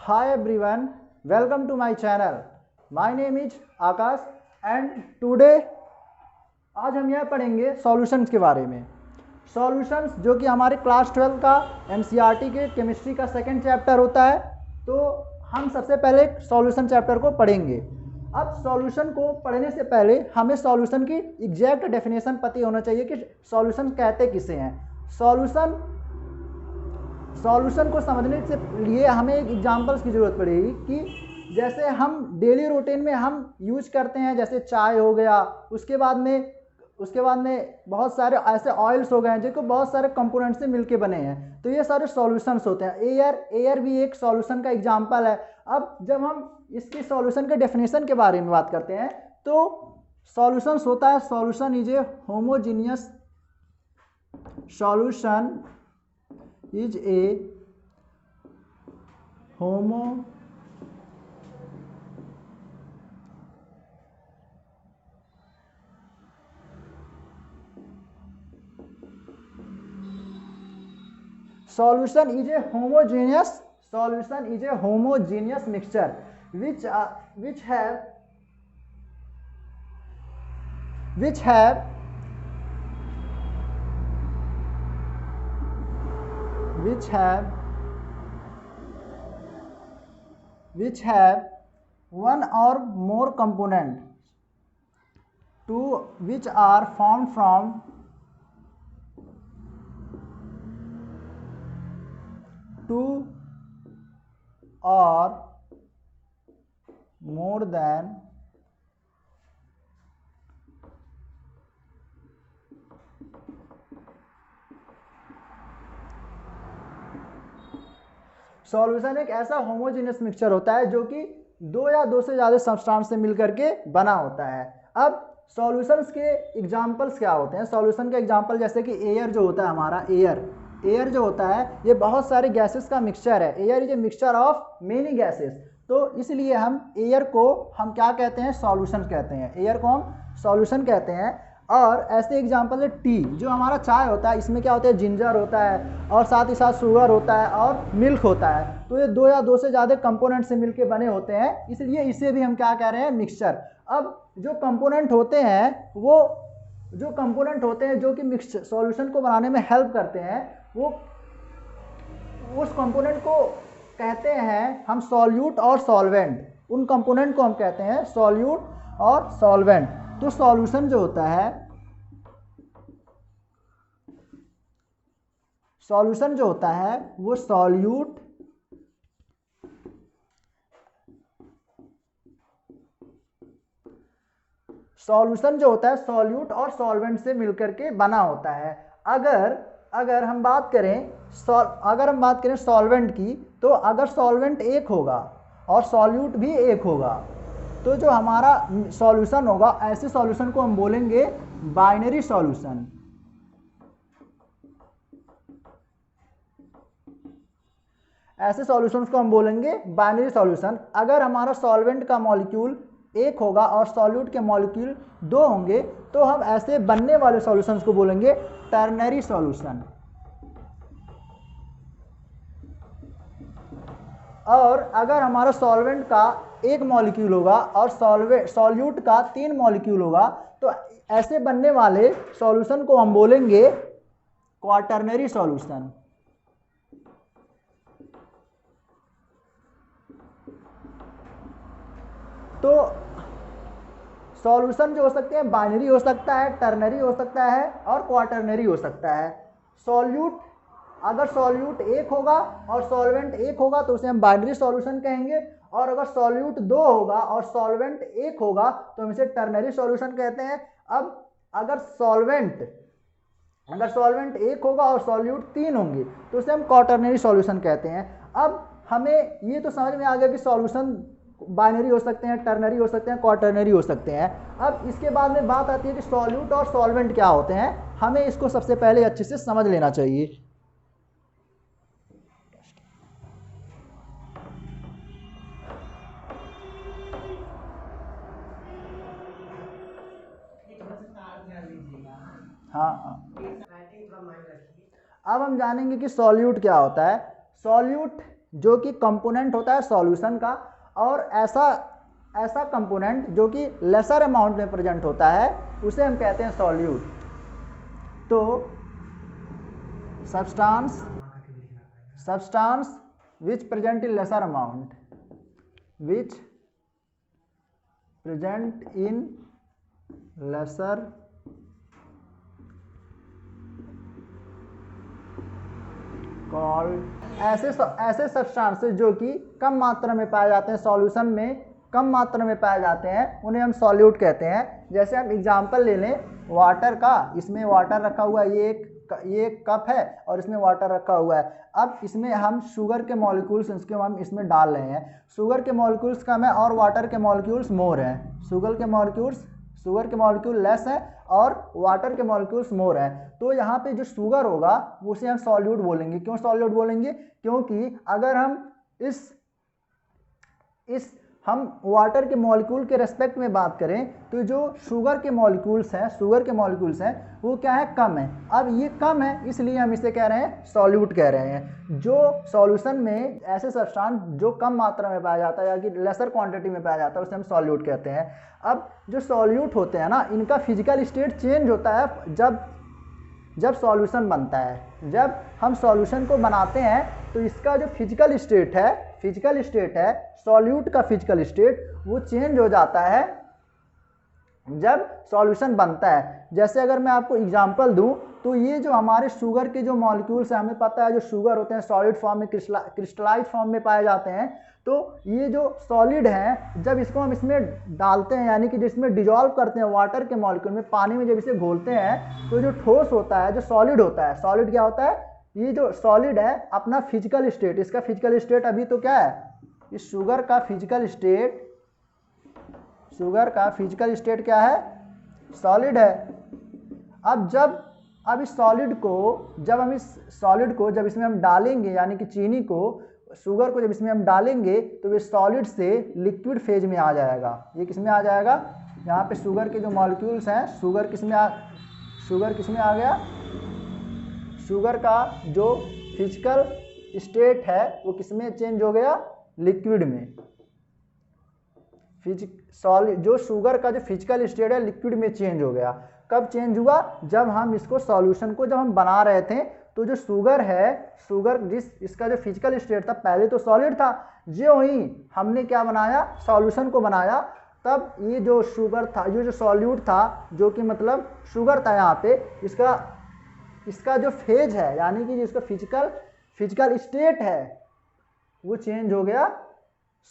Hi everyone, welcome to my channel. My name is Akash and today आज हम यह पढ़ेंगे सॉल्यूशंस के बारे में। सॉल्यूशंस जो कि हमारे क्लास 12 का एनसीईआरटी के केमिस्ट्री का सेकंड चैप्टर होता है, तो हम सबसे पहले सॉल्यूशन चैप्टर को पढ़ेंगे। अब सॉल्यूशन को पढ़ने से पहले हमें सॉल्यूशन की एग्जैक्ट डेफिनेशन पता होना चाहिए कि सॉल्यूशन कहते किसे हैं। सॉल्यूशन को समझने से लिए हमें एक एग्जांपल्स की ज़रूरत पड़ेगी कि जैसे हम डेली रूटीन में हम यूज करते हैं, जैसे चाय हो गया, उसके बाद में बहुत सारे ऐसे ऑयल्स हो गए हैं जो बहुत सारे कंपोनेंट से मिलके बने हैं, तो ये सारे सॉल्यूशंस होते हैं। एयर भी एक सॉल्यूशन का एग्जांपल है। अब जब हम इसकी सॉल्यूशन के डेफिनेशन के बारे में बात करते हैं तो सॉल्यूशंस होता है, solution is a homogeneous solution is a solution is a homogeneous mixture which have one or more component to which are formed from two or more than solution एक ऐसा होमोजेनियस मिक्सचर होता है जो कि दो या दो से ज़्यादा सब्सटेंस से मिलकर के बना होता है। अब सॉल्यूशंस के एग्जांपल्स क्या होते हैं? सॉल्यूशन के एग्जांपल जैसे कि एयर जो होता है, हमारा एयर जो होता है ये बहुत सारे गैसेस का मिक्सचर है। Air is a mixture of many gases, तो इसलिए हम एयर को हम क्या कहते हैं? सॉल्यूशन कहते हैं। एयर को हम सॉल्यूशन कहते हैं। और ऐसे एग्जांपल है टी, जो हमारा चाय होता है, इसमें क्या होता है? जिंजर होता है और साथ ही साथ शुगर होता है और मिल्क होता है, तो ये दो या दो से ज़्यादा कंपोनेंट से मिलके बने होते हैं, इसलिए इसे भी हम क्या कह रहे हैं? मिक्सचर। अब जो कंपोनेंट होते हैं जो कि मिक्सचर सॉल्यूशन को बनाने में हेल्प करते हैं, वो उस कंपोनेंट को कहते हैं हम सॉल्यूट और सॉल्वेंट। उन कंपोनेंट को हम कहते हैं सॉल्यूट और सॉल्वेंट। तो सॉल्यूशन जो होता है वो सॉल्यूट सॉल्यूट और सॉल्वेंट से मिलकर के बना होता है। अगर हम बात करें सॉल्वेंट की, तो अगर सॉल्वेंट एक होगा और सॉल्यूट भी एक होगा, तो जो हमारा सॉल्यूशन होगा, ऐसे सॉल्यूशन को हम बोलेंगे बाइनरी सॉल्यूशन। ऐसे सॉल्यूशंस को हम बोलेंगे बाइनरी सॉल्यूशन। अगर हमारा सॉल्वेंट का मॉलिक्यूल एक होगा और सॉल्यूट के मॉलिक्यूल दो होंगे, तो हम ऐसे बनने वाले सॉल्यूशंस को बोलेंगे टर्नरी सॉल्यूशन। और अगर हमारा सॉल्वेंट का एक मॉलिक्यूल होगा और सॉल्यूट का 3 मॉलिक्यूल होगा, तो ऐसे बनने वाले सॉल्यूशन को हम बोलेंगे क्वाटर्नरी सॉल्यूशन। तो सॉल्यूशन जो हो सकते हैं बाइनरी हो सकता है, टर्नरी हो सकता है और क्वाटर्नरी हो सकता है। अगर सॉल्यूट एक होगा और सॉल्वेंट एक होगा तो उसे हम बाइनरी सॉल्यूशन कहेंगे, और अगर सॉल्यूट दो होगा और सॉल्वेंट एक होगा तो हम इसे टर्नरी सॉल्यूशन कहते हैं। अब अगर सॉल्वेंट एक होगा और सॉल्यूट 3 होंगे तो उसे हम क्वाटर्नरी सॉल्यूशन कहते हैं। अब हमें ये तो समझ में आ गया कि सॉल्यूशन बाइनरी हो सकते हैं, टर्नरी हो सकते हैं, क्वाटर्नरी हो सकते हैं। अब इसके बाद में बात आती है कि सॉल्यूट और सॉल्वेंट क्या होते हैं। हमें इसको सबसे पहले अच्छे से समझ लेना चाहिए। हाँ, अब हम जानेंगे कि सॉल्यूट क्या होता है। सॉल्यूट जो कि कंपोनेंट होता है सॉल्यूशन का, और ऐसा कंपोनेंट जो कि लेसर अमाउंट में प्रेजेंट होता है उसे हम कहते हैं सॉल्यूट। तो substance which present in lesser amount, which present in lesser called, ऐसे सब्सटेंसेस जो कि कम मात्रा में पाए जाते हैं सॉल्यूशन में, कम मात्रा में पाए जाते हैं, उन्हें हम सॉल्यूट कहते हैं। जैसे हम एग्जांपल ले लें वाटर का, इसमें वाटर रखा हुआ है, ये एक कप है और इसमें वाटर रखा हुआ है। अब इसमें हम शुगर के मॉलिक्यूल्स इसको हम इसमें डाल रहे हैं, शुगर के मॉलिक्यूल्स कम है और वाटर के मॉलिक्यूल्स मोर हैं। शुगर के मॉलिक्यूल लेस है और वाटर के मॉलिक्यूल्स मोर है। तो यहाँ पे जो शुगर होगा उसे हम सॉल्यूट बोलेंगे। क्यों सॉल्यूट बोलेंगे? क्योंकि अगर हम हम वाटर के मॉलिक्यूल के रेस्पेक्ट में बात करें तो जो शुगर के मॉलिक्यूल्स हैं वो क्या है? कम है। अब ये कम है इसलिए हम इसे कह रहे हैं सॉल्यूट कह रहे हैं। जो सॉल्यूशन में ऐसे सब्सटेंस जो कम मात्रा में पाया जाता है या कि लेसर क्वांटिटी में पाया जाता है उसे हम सॉल्यूट कहते हैं। अब जो सॉल्यूट होते हैं ना, इनका फिजिकल स्टेट चेंज होता है जब सॉल्यूशन बनता है। जब हम सॉल्यूशन को बनाते हैं तो इसका जो फिजिकल स्टेट है सॉल्यूट का फिजिकल स्टेट वो चेंज हो जाता है जब सॉल्यूशन बनता है। जैसे अगर मैं आपको एग्जांपल दूं तो ये जो हमारे शुगर के जो मॉलिक्यूल्स हैं, हमें पता है जो शुगर होते हैं सॉलिड फॉर्म में, क्रिस्टलाइज फॉर्म में पाए जाते हैं। तो ये जो सॉलिड हैं जब इसको हम इसमें डालते हैं यानी कि जिसमें डिजॉल्व करते हैं वाटर के मॉलिक्यूल में, पानी में जब इसे घोलते हैं तो जो ठोस होता है, जो सॉलिड होता है, सॉलिड क्या होता है? ये जो सॉलिड है अपना फिजिकल स्टेट, इसका फिजिकल स्टेट अभी तो क्या है? इस शुगर का फिजिकल स्टेट क्या है? सॉलिड है। अब इस सॉलिड को जब इसमें हम डालेंगे यानी कि चीनी को, शुगर को जब इसमें हम डालेंगे तो ये सॉलिड से लिक्विड फेज में आ जाएगा। ये किस में आ जाएगा? यहाँ पे शुगर के जो मॉलिक्यूल्स हैं, शुगर किस में आ गया? शुगर का जो फिजिकल स्टेट है वो किस में चेंज हो गया? लिक्विड में। जो शुगर का जो फिजिकल स्टेट है लिक्विड में चेंज हो गया। कब चेंज हुआ? जब हम इसको सॉल्यूशन को जब हम बना रहे थे तो जो इसका जो फिजिकल स्टेट था पहले तो सॉलिड था, जो ही हमने क्या बनाया? सॉल्यूशन को बनाया, तब ये जो शुगर था, ये जो सॉल्यूट था, जो कि मतलब शुगर था यहाँ पे, इसका जो फेज है यानी कि जिसका फिजिकल स्टेट है वो चेंज हो गया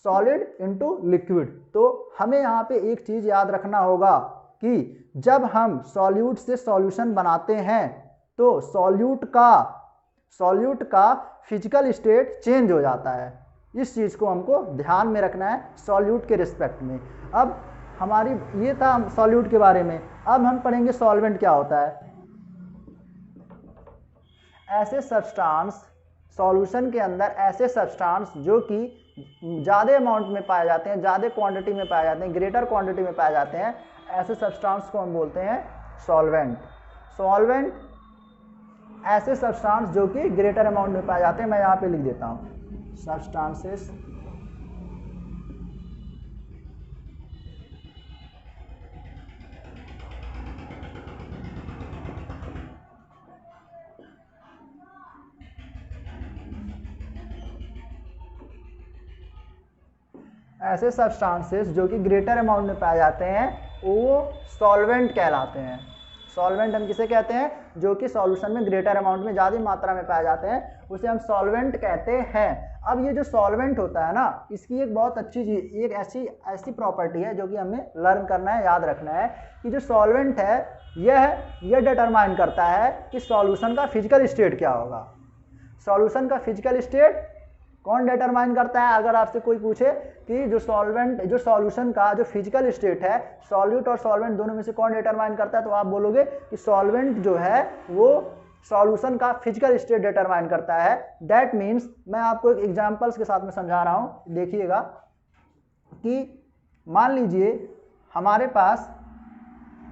सॉलिड इनटू लिक्विड। तो हमें यहाँ पे एक चीज याद रखना होगा कि जब हम सॉल्यूट से सॉल्यूशन बनाते हैं तो सॉल्यूट का फिजिकल स्टेट चेंज हो जाता है। इस चीज को हमको ध्यान में रखना है सॉल्यूट के रिस्पेक्ट में। अब हमारी ये था सॉल्यूट के बारे में। अब हम पढ़ेंगे सॉल्वेंट क्या होता है। ऐसे सब्सटेंस सॉल्यूशन के अंदर, ऐसे सब्सटेंस जो कि ज़्यादा अमाउंट में पाए जाते हैं, ज़्यादा क्वांटिटी में पाए जाते हैं, ग्रेटर क्वांटिटी में पाए जाते हैं, ऐसे सब्सटेंस को हम बोलते हैं सॉल्वेंट ऐसे सब्सटेंस जो कि ग्रेटर अमाउंट में पाए जाते हैं। मैं यहाँ पे लिख देता हूँ सब्सटेंसेस ऐसे सब्सटेंसेस जो कि ग्रेटर अमाउंट में पाए जाते हैं वो सॉल्वेंट कहलाते हैं। सॉल्वेंट हम किसे कहते हैं? जो कि सॉल्यूशन में ग्रेटर अमाउंट में ज़्यादा मात्रा में पाए जाते हैं उसे हम सॉल्वेंट कहते हैं। अब ये जो सॉल्वेंट होता है ना, इसकी एक बहुत अच्छी चीज, एक ऐसी प्रॉपर्टी है जो कि हमें लर्न करना है, याद रखना है कि जो सॉल्वेंट है यह डिटरमाइन करता है कि सॉल्यूशन का फिजिकल स्टेट क्या होगा। सॉल्यूशन का फिजिकल स्टेट कौन डिटरमाइन करता है? अगर आपसे कोई पूछे कि जो सॉल्यूशन का जो फिजिकल स्टेट है, सॉल्यूट और सॉल्वेंट दोनों में से कौन डिटरमाइन करता है, तो आप बोलोगे कि सॉल्वेंट जो है वो सॉल्यूशन का फिजिकल स्टेट डिटरमाइन करता है। दैट मीन्स, मैं आपको एक एग्जांपल्स के साथ में समझा रहा हूँ, देखिएगा कि मान लीजिए हमारे पास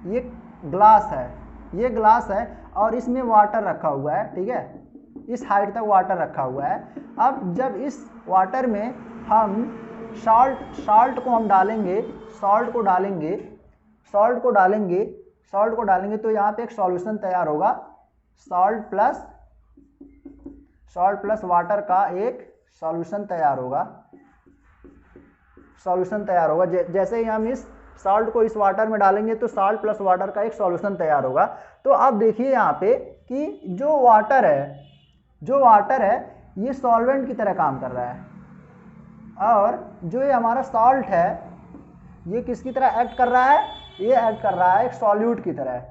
ये ग्लास है और इसमें वाटर रखा हुआ है, ठीक है। इस हाइट तक वाटर रखा हुआ है। अब जब इस वाटर में हम सॉल्ट को हम डालेंगे, सॉल्ट को डालेंगे तो यहाँ पे एक सॉल्यूशन तैयार होगा। सॉल्ट प्लस वाटर का एक सॉल्यूशन तैयार होगा। जैसे ही हम इस सॉल्ट को इस वाटर में डालेंगे तो सॉल्ट प्लस वाटर का एक सॉल्यूशन तैयार होगा। तो अब देखिए यहाँ पे कि जो वाटर है ये सॉल्वेंट की तरह काम कर रहा है, और जो ये हमारा सॉल्ट है ये किसकी तरह एक्ट कर रहा है? ये एक्ट कर रहा है एक सॉल्यूट की तरह।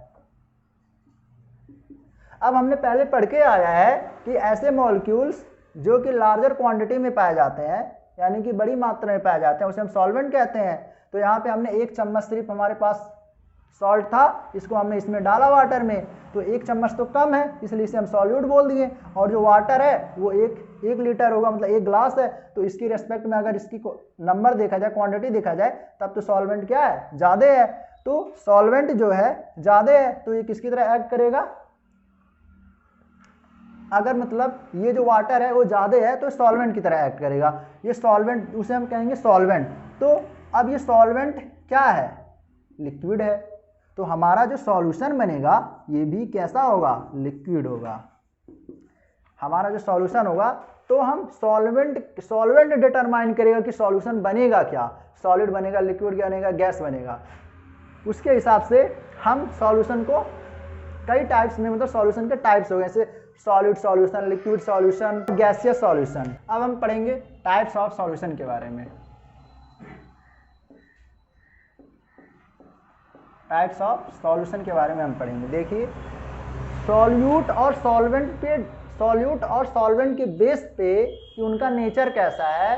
अब हमने पहले पढ़ के आया है कि ऐसे मॉलिक्यूल्स जो कि लार्जर क्वांटिटी में पाए जाते हैं, यानी कि बड़ी मात्रा में पाए जाते हैं, उसे हम सॉल्वेंट कहते हैं। तो यहाँ पे हमने 1 चम्मच सिर्फ हमारे पास सॉल्ट था, इसको हमने इसमें डाला वाटर में, तो 1 चम्मच तो कम है, इसलिए इसे हम सॉल्यूट बोल दिए। और जो वाटर है वो 1 लीटर होगा, मतलब 1 ग्लास है, तो इसकी रेस्पेक्ट में अगर इसकी नंबर देखा जाए, क्वांटिटी देखा जाए, तब तो सॉल्वेंट क्या है? ज़्यादा है। तो सॉल्वेंट जो है ज़्यादा है, तो ये किसकी तरह एक्ट करेगा? अगर मतलब ये जो वाटर है वो ज़्यादा है तो सॉल्वेंट की तरह एक्ट करेगा। ये सॉल्वेंट, उसे हम कहेंगे सॉल्वेंट। तो अब ये सॉल्वेंट क्या है? लिक्विड है। तो हमारा जो सॉल्यूशन बनेगा ये भी कैसा होगा? लिक्विड होगा। हमारा जो सॉल्यूशन होगा, तो हम सॉल्वेंट डिटरमाइन करेगा कि सॉल्यूशन बनेगा क्या, सॉलिड बनेगा, लिक्विड बनेगा, गैस बनेगा। उसके हिसाब से हम सॉल्यूशन को कई टाइप्स में, मतलब सॉल्यूशन के टाइप्स हो गए, जैसे solid solution, liquid solution, gaseous solution. अब हम पढ़ेंगे टाइप्स ऑफ सॉल्यूशन के बारे में। टाइप्स ऑफ सॉल्यूशन के बारे में हम पढ़ेंगे। देखिए, सॉल्यूट और सॉल्वेंट के बेस पे कि उनका नेचर कैसा है।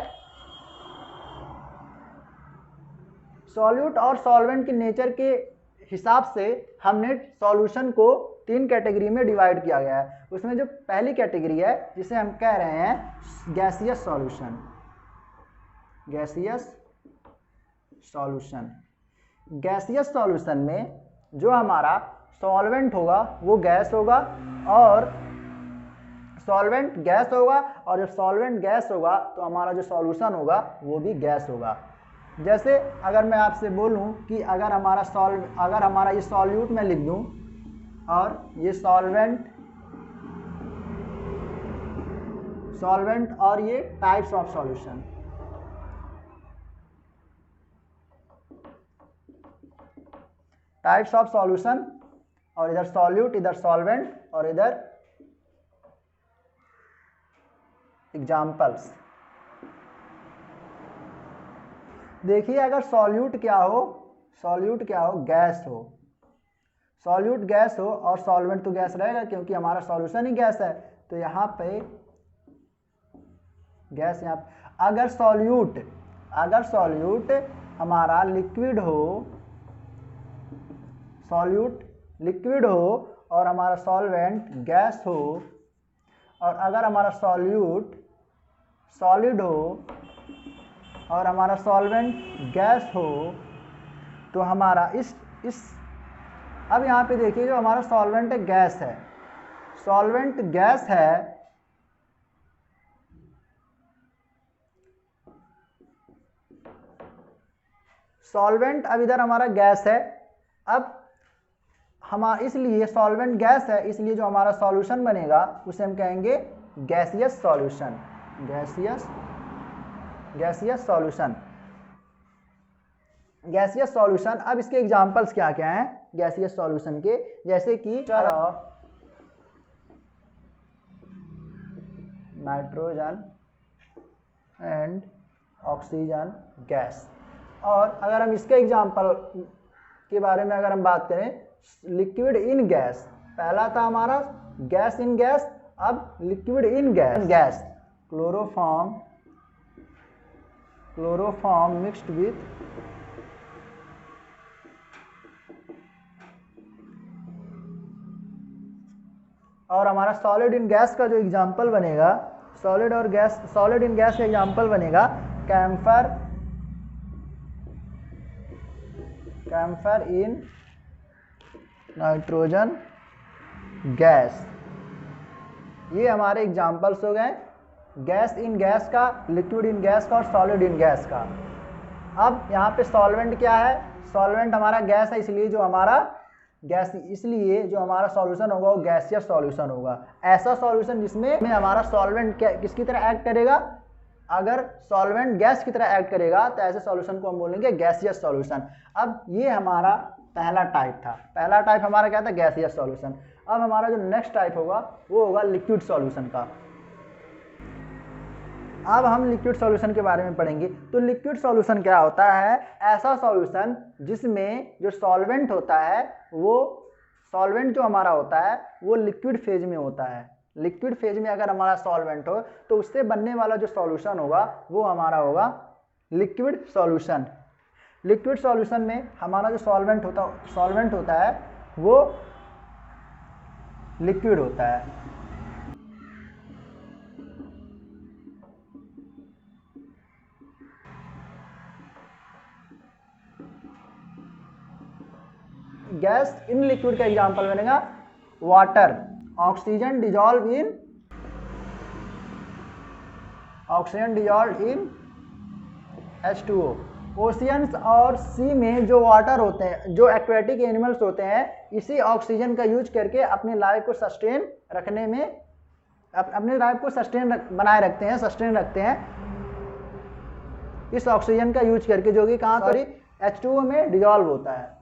सॉल्यूट और सॉल्वेंट के नेचर के हिसाब से हमने सॉल्यूशन को 3 कैटेगरी में डिवाइड किया गया है। उसमें जो पहली कैटेगरी है जिसे हम कह रहे हैं गैसियस सॉल्यूशन। गैसियस सॉल्यूशन में जो हमारा सॉल्वेंट होगा वो गैस होगा, और सॉल्वेंट गैस होगा, और जब सॉल्वेंट गैस होगा तो हमारा जो सॉल्यूशन होगा वो भी गैस होगा। जैसे अगर मैं आपसे बोलूं कि अगर हमारा ये सॉल्यूट मैं लिख दूं और ये सॉल्वेंट और ये types of solution. Types of solution, और इधर सॉल्यूट, इधर सॉल्वेंट, और इधर एग्जाम्पल्स। देखिए, अगर सॉल्यूट क्या हो, गैस हो। सॉल्यूट गैस हो और सॉल्वेंट तो गैस रहेगा क्योंकि हमारा सॉल्यूशन ही गैस है, तो यहाँ पे गैस। यहाँ अगर सॉल्यूट हमारा लिक्विड हो, और हमारा सॉल्वेंट गैस हो, और अगर हमारा सॉल्यूट सॉलिड हो और हमारा सॉल्वेंट गैस हो, तो हमारा इस अब यहाँ पे देखिए, जो हमारा सॉल्वेंट है गैस है, सॉल्वेंट गैस है, सॉल्वेंट अब इधर हमारा गैस है। अब इसलिए सॉल्वेंट गैस है, इसलिए जो हमारा सॉल्यूशन बनेगा उसे हम कहेंगे गैसियस सॉल्यूशन। Gaseous solution. अब इसके एग्जांपल्स क्या क्या हैं गैसियस सॉल्यूशन के? जैसे कि नाइट्रोजन एंड ऑक्सीजन गैस। और अगर हम इसके एग्जांपल के बारे में अगर हम बात करें, लिक्विड इन गैस, पहला था हमारा गैस इन गैस, अब liquid in gas. Chloroform mixed with और हमारा सॉलिड इन गैस का जो एग्जांपल बनेगा, सॉलिड इन गैस का एग्जांपल बनेगा कैम्फर इन नाइट्रोजन गैस। ये हमारे एग्जाम्पल्स हो गए गैस इन गैस का, लिक्विड इन गैस का और सॉलिड इन गैस का। अब यहाँ पे सॉल्वेंट क्या है, सॉल्वेंट हमारा गैस है, इसलिए जो हमारा सॉल्यूशन होगा वो गैसियस सॉल्यूशन होगा। ऐसा सॉल्यूशन जिसमें हमारा सॉल्वेंट किसकी तरह एक्ट करेगा, अगर सॉल्वेंट गैस की तरह एक्ट करेगा तो ऐसे सॉल्यूशन को हम बोलेंगे गैसियस सॉल्यूशन। अब ये हमारा पहला टाइप था, पहला टाइप हमारा क्या था, गैसियस सॉल्यूशन। अब हमारा जो नेक्स्ट टाइप होगा वो होगा लिक्विड सॉल्यूशन का। अब हम लिक्विड सॉल्यूशन के बारे में पढ़ेंगे। तो लिक्विड सॉल्यूशन क्या होता है, ऐसा सॉल्यूशन जिसमें जो सॉल्वेंट होता है, वो सॉल्वेंट जो हमारा होता है वो लिक्विड फेज में होता है। लिक्विड फेज में अगर हमारा सॉल्वेंट हो तो उससे बनने वाला जो सॉल्यूशन होगा वो हमारा होगा लिक्विड सॉल्यूशन। लिक्विड सॉल्यूशन में हमारा जो सॉल्वेंट होता है वो लिक्विड होता है। गैस इन लिक्विड का एग्जांपल बनेगा water, oxygen dissolve in H2O। Oceans और सी में जो वाटर होते हैं, जो एक्वेटिक एनिमल्स होते हैं, इसी ऑक्सीजन का यूज करके अपनी लाइफ को सस्टेन रखने में, अपने लाइफ को बनाए रखते हैं इस ऑक्सीजन का यूज करके, जो कि कहाँ पर H2O में डिजॉल्व होता है।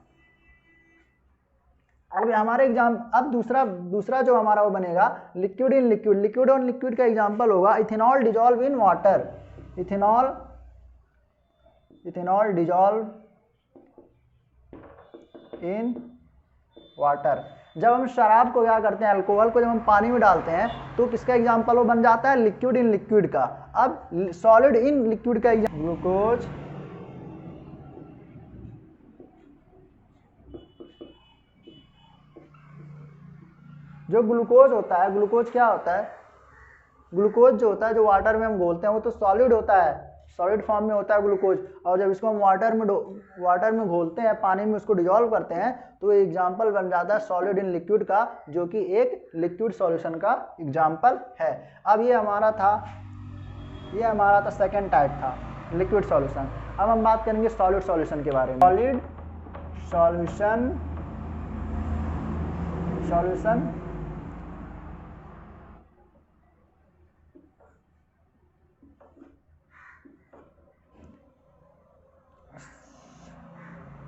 अब हमारे अब दूसरा जो हमारा वो बनेगा लिक्विड इन लिक्विड। लिक्विड और लिक्विड का एग्जांपल होगा ethanol dissolve in water. Ethanol dissolve in water. जब हम शराब को क्या करते हैं, अल्कोहल को जब हम पानी में डालते हैं तो किसका एग्जांपल वो बन जाता है, लिक्विड इन लिक्विड का। अब सॉलिड इन लिक्विड का ग्लूकोज, जो ग्लूकोज होता है, ग्लूकोज क्या होता है, ग्लूकोज जो होता है जो वाटर में हम घोलते हैं वो तो सॉलिड होता है, सॉलिड फॉर्म में होता है ग्लूकोज। और जब इसको हम वाटर में घोलते हैं, पानी में उसको डिजॉल्व करते हैं, तो एग्जाम्पल बन जाता है सॉलिड इन लिक्विड का, जो कि एक लिक्विड सॉल्यूशन का एग्जाम्पल है। अब ये हमारा था सेकेंड टाइप था लिक्विड सॉल्यूशन। अब हम बात करेंगे सॉलिड सॉल्यूशन के बारे में। सॉलिड सॉल्यूशन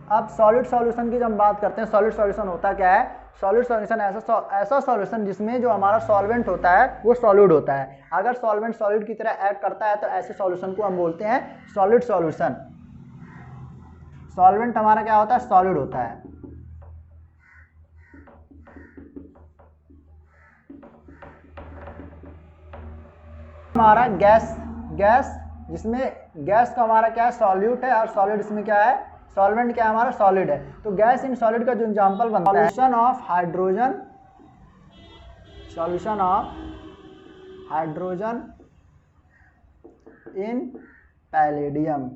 अब सॉलिड सॉल्यूशन की जब हम बात करते हैं, सॉलिड सॉल्यूशन होता क्या है, सॉलिड सॉल्यूशन ऐसा सॉल्यूशन जिसमें जो हमारा सॉल्वेंट होता है वो सॉलिड होता है। अगर सॉल्वेंट सॉलिड की तरह एक्ट करता है तो ऐसे सॉल्यूशन को हम बोलते हैं सॉलिड सॉल्यूशन। सॉल्वेंट हमारा क्या होता है, सॉलिड होता है। हमारा गैस जिसमें गैस का हमारा क्या है, सॉल्यूट है, और सॉलिड इसमें क्या है, सॉल्वेंट क्या है हमारा, सॉलिड है। तो गैस इन सॉलिड का जो एग्जांपल बनता है, solution of hydrogen in palladium.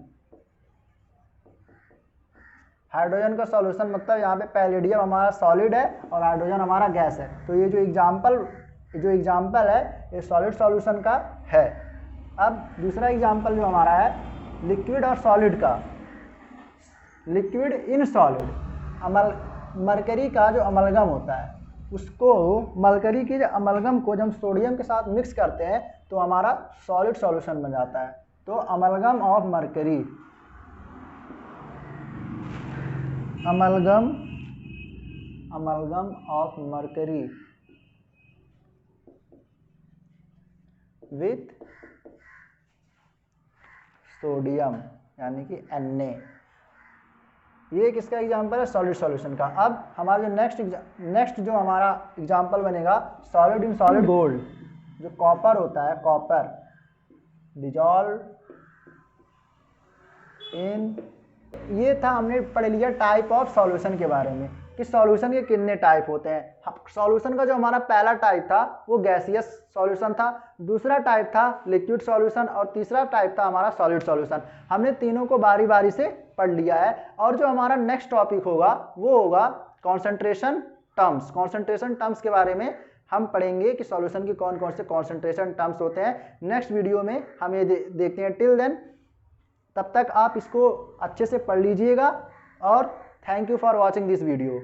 Hydrogen का सॉल्यूशन मतलब यहाँ पे पैलेडियम हमारा सॉलिड है और हाइड्रोजन हमारा गैस है। तो ये जो एग्जांपल है ये सॉलिड सॉल्यूशन का है। अब दूसरा एग्जांपल जो हमारा है लिक्विड और सॉलिड का, लिक्विड इन सॉलिड। मरकरी का जो अमलगम होता है उसको, मरकरी के जो अमलगम को जब हम सोडियम के साथ मिक्स करते हैं तो हमारा सॉलिड सॉल्यूशन बन जाता है। तो amalgam of mercury, amalgam of mercury with sodium यानी कि Na, ये किसका एग्जांपल है, सॉलिड सॉल्यूशन का। अब हमारा जो नेक्स्ट जो हमारा एग्जांपल बनेगा सॉलिड इन सॉलिड गोल्ड। जो कॉपर होता है, कॉपर डिजॉल्व इन, ये था हमने पढ़ लिया टाइप ऑफ सॉल्यूशन के बारे में कि सॉल्यूशन के कितने टाइप होते हैं। सॉल्यूशन का जो हमारा पहला टाइप था वो गैसियस सॉल्यूशन था, दूसरा टाइप था लिक्विड सॉल्यूशन और तीसरा टाइप था हमारा सॉलिड सॉल्यूशन। हमने तीनों को बारी बारी से पढ़ लिया है। और जो हमारा नेक्स्ट टॉपिक होगा वो होगा कॉन्सेंट्रेशन टर्म्स। कॉन्सेंट्रेशन टर्म्स के बारे में हम पढ़ेंगे कि सॉल्यूशन के कौन कौन से कॉन्सेंट्रेशन टर्म्स होते हैं। नेक्स्ट वीडियो में हम ये देखते हैं। टिल देन, तब तक आप इसको अच्छे से पढ़ लीजिएगा और thank you for watching this video.